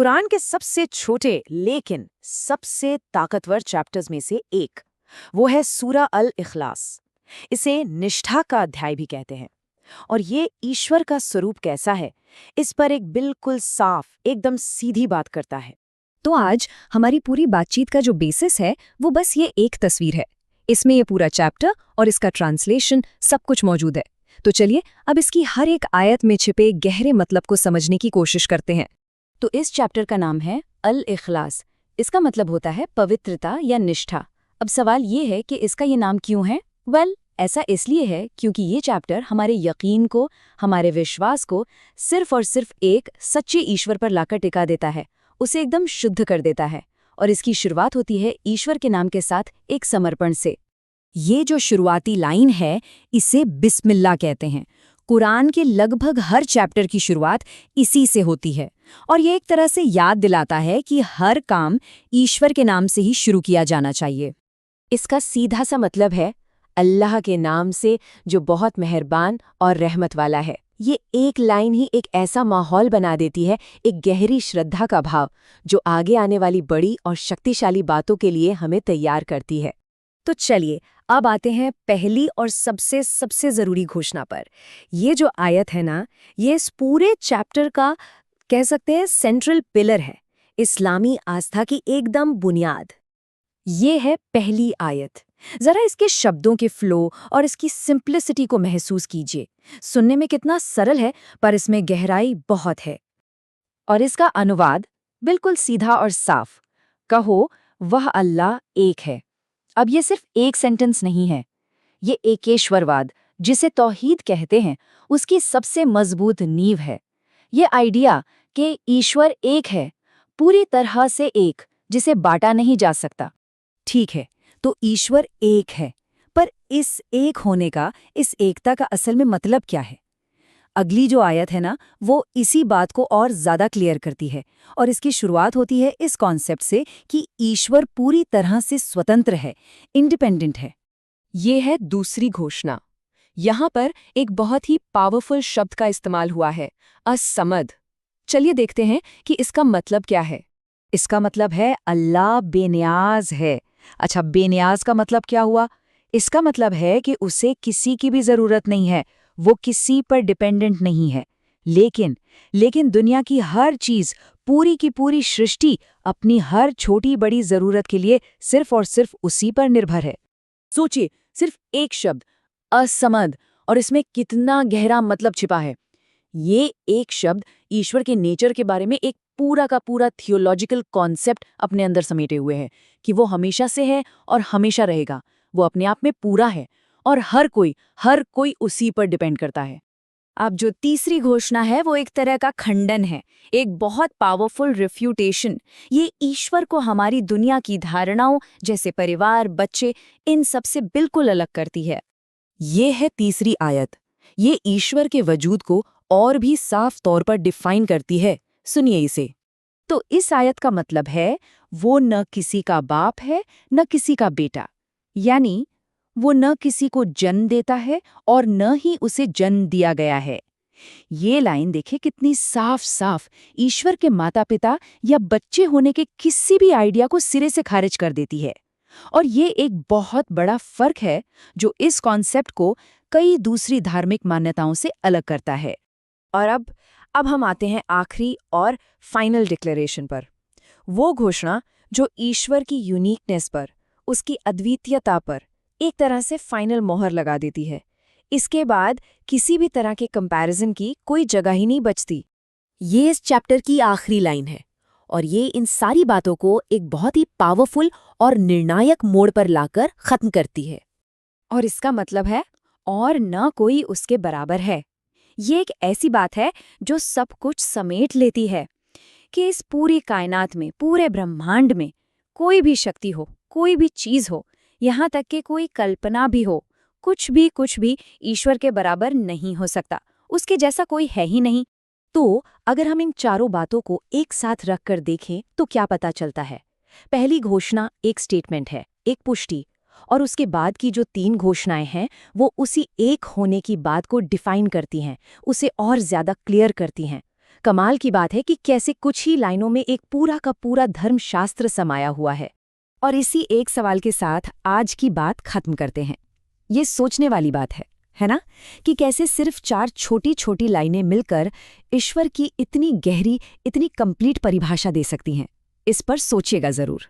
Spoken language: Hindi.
कुरान के सबसे छोटे लेकिन सबसे ताकतवर चैप्टर्स में से एक वो है सूरा अल इखलास। इसे निष्ठा का अध्याय भी कहते हैं। और ये ईश्वर का स्वरूप कैसा है, इस पर एक बिल्कुल साफ, एकदम सीधी बात करता है। तो आज हमारी पूरी बातचीत का जो बेसिस है वो बस ये एक तस्वीर है। इसमें ये पूरा चैप्टर और इसका ट्रांसलेशन सब कुछ मौजूद है। तो चलिए अब इसकी हर एक आयत में छिपे गहरे मतलब को समझने की कोशिश करते हैं। तो इस चैप्टर का नाम है अल इखलास। इसका मतलब होता है पवित्रता या निष्ठा। अब सवाल ये है कि इसका ये नाम क्यों है? ऐसा इसलिए है क्योंकि ये चैप्टर हमारे यकीन को, हमारे विश्वास को सिर्फ और सिर्फ एक सच्चे ईश्वर पर लाकर टिका देता है, उसे एकदम शुद्ध कर देता है। और इसकी शुरुआत होती है ईश्वर के नाम के साथ एक समर्पण से। ये जो शुरुआती लाइन है इसे बिस्मिल्लाह कहते हैं। कुरान के लगभग हर चैप्टर की शुरुआत इसी से होती है और ये एक तरह से याद दिलाता है कि हर काम ईश्वर के नाम से ही शुरू किया जाना चाहिए। इसका सीधा सा मतलब है अल्लाह के नाम से जो बहुत मेहरबान और रहमत वाला है। ये एक लाइन ही एक ऐसा माहौल बना देती है, एक गहरी श्रद्धा का भाव जो आगे आने वाली बड़ी और शक्तिशाली बातों के लिए हमें तैयार करती है। तो चलिए अब आते हैं पहली और सबसे जरूरी घोषणा पर। ये जो आयत है ना, ये इस पूरे चैप्टर का कह सकते हैं सेंट्रल पिलर है, इस्लामी आस्था की एकदम बुनियाद। ये है पहली आयत। जरा इसके शब्दों के फ्लो और इसकी सिंप्लिसिटी को महसूस कीजिए। सुनने में कितना सरल है पर इसमें गहराई बहुत है। और इसका अनुवाद बिल्कुल सीधा और साफ, कहो वह अल्लाह एक है। अब ये सिर्फ एक सेंटेंस नहीं है, ये एकेश्वरवाद जिसे तौहीद कहते हैं उसकी सबसे मजबूत नींव है। ये आइडिया कि ईश्वर एक है, पूरी तरह से एक, जिसे बांटा नहीं जा सकता। ठीक है, तो ईश्वर एक है, पर इस एक होने का, इस एकता का असल में मतलब क्या है? अगली जो आयत है ना, वो इसी बात को और ज्यादा क्लियर करती है और इसकी शुरुआत होती है इस कॉन्सेप्ट से कि ईश्वर पूरी तरह से स्वतंत्र है, इंडिपेंडेंट है। ये है दूसरी घोषणा। यहाँ पर एक बहुत ही पावरफुल शब्द का इस्तेमाल हुआ है, असमद। चलिए देखते हैं कि इसका मतलब क्या है। इसका मतलब है अल्लाह बेनियाज है। अच्छा, बेनियाज का मतलब क्या हुआ? इसका मतलब है कि उसे किसी की भी जरूरत नहीं है, वो किसी पर डिपेंडेंट नहीं है। लेकिन दुनिया की हर चीज, पूरी की पूरी सृष्टि अपनी हर छोटी बड़ी जरूरत के लिए सिर्फ और सिर्फ उसी पर निर्भर है। सोचिए, सिर्फ एक शब्द असमद, और इसमें कितना गहरा मतलब छिपा है। ये एक शब्द ईश्वर के नेचर के बारे में एक पूरा का पूरा थियोलॉजिकल कॉन्सेप्ट अपने अंदर समेटे हुए है कि वो हमेशा से है और हमेशा रहेगा। वो अपने आप में पूरा है और हर कोई उसी पर डिपेंड करता है। अब जो तीसरी घोषणा है वो एक तरह का खंडन है, एक बहुत पावरफुल रिफ्यूटेशन। ये ईश्वर को हमारी दुनिया की धारणाओं जैसे परिवार, बच्चे, इन सब से बिल्कुल अलग करती है। ये है तीसरी आयत। ये ईश्वर के वजूद को और भी साफ तौर पर डिफाइन करती है। सुनिए इसे। तो इस आयत का मतलब है वो न किसी का बाप है न किसी का बेटा, यानी वो न किसी को जन्म देता है और न ही उसे जन्म दिया गया है। ये लाइन देखे कितनी साफ साफ ईश्वर के माता पिता या बच्चे होने के किसी भी आइडिया को सिरे से खारिज कर देती है। और ये एक बहुत बड़ा फर्क है जो इस कॉन्सेप्ट को कई दूसरी धार्मिक मान्यताओं से अलग करता है। और अब हम आते हैं आखिरी और फाइनल डिक्लेरेशन पर। वो घोषणा जो ईश्वर की यूनिकनेस पर, उसकी अद्वितीयता पर एक तरह से फाइनल मोहर लगा देती है। इसके बाद किसी भी तरह के कंपैरिजन की कोई जगह ही नहीं बचती। ये इस चैप्टर की आखिरी लाइन है और ये इन सारी बातों को एक बहुत ही पावरफुल और निर्णायक मोड़ पर लाकर खत्म करती है। और इसका मतलब है और न कोई उसके बराबर है। ये एक ऐसी बात है जो सब कुछ समेट लेती है कि इस पूरी कायनात में, पूरे ब्रह्मांड में कोई भी शक्ति हो, कोई भी चीज हो, यहाँ तक कि कोई कल्पना भी हो, कुछ भी ईश्वर के बराबर नहीं हो सकता। उसके जैसा कोई है ही नहीं। तो अगर हम इन चारों बातों को एक साथ रखकर देखें तो क्या पता चलता है? पहली घोषणा एक स्टेटमेंट है, एक पुष्टि, और उसके बाद की जो 3 घोषणाएं हैं वो उसी एक होने की बात को डिफाइन करती हैं, उसे और ज्यादा क्लियर करती हैं। कमाल की बात है कि कैसे कुछ ही लाइनों में एक पूरा का पूरा धर्मशास्त्र समाया हुआ है। और इसी एक सवाल के साथ आज की बात खत्म करते हैं। ये सोचने वाली बात है ना, कि कैसे सिर्फ 4 छोटी छोटी लाइनें मिलकर ईश्वर की इतनी गहरी, इतनी कंप्लीट परिभाषा दे सकती हैं। इस पर सोचिएगा जरूर।